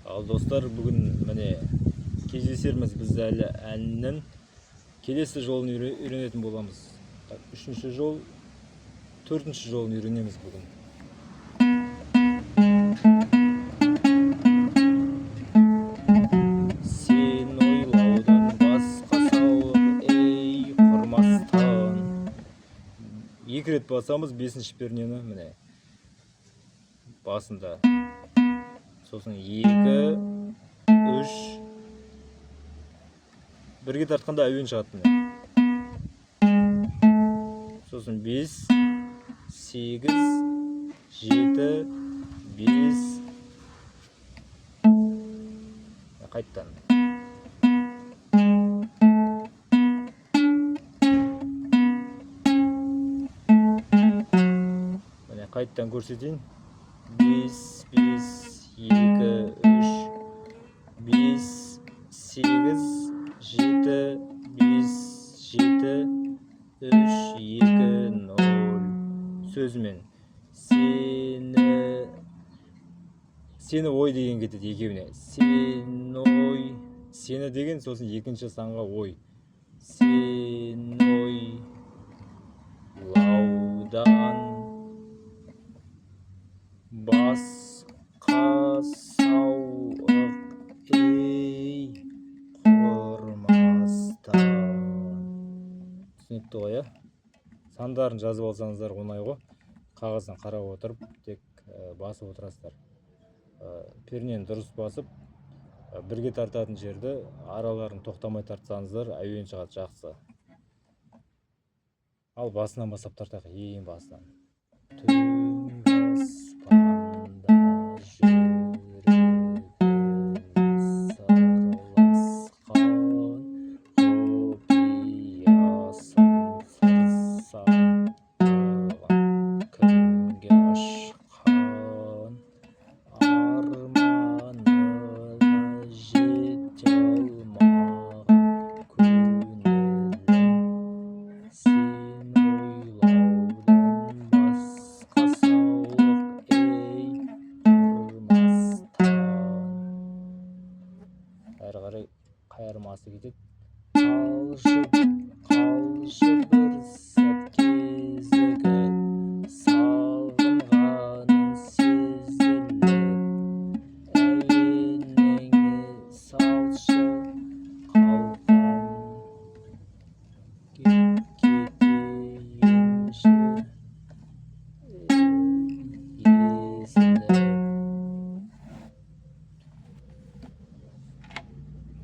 Ал достар, бүгін міне кездесерміз біз әлі әннің келесі жолын үйренетін боламыз. Үшінші жол, төртінші жолын үйренеміз бүгін. Сен ойлаудан басқа сауық, ей құрмастан. Екі рет басамыз бесінші пернені міне басында. Сосын 2, 3, бірге тартқанда әуен шығады. Сосын 5, 8, 7, 5. Қайттан. Міне қайттан көрсетейін. 5, 5, 2, 3, 5, 8, 7, 5, 7, 3, 2, 0. Сөзімен сені ой деген кетеді екеуіне. Сен ой, сені деген, сосын екінші санға ой. Сен ой лаудан басқа сауық, ей құрмастан. Түсінікті ғой, сандарын жазып алсаңыздар оңай ғой. Қағаздан қарап отырып тек басып отырасыздар. Пернені дұрыс басып, бірге тартатын жерді араларын тоқтамай тартсаңыздар әуен шығады жақсы. Ал басынан басып тартайық, ең басынан. Әрі қарай қайырмасы кетеді. Қалжып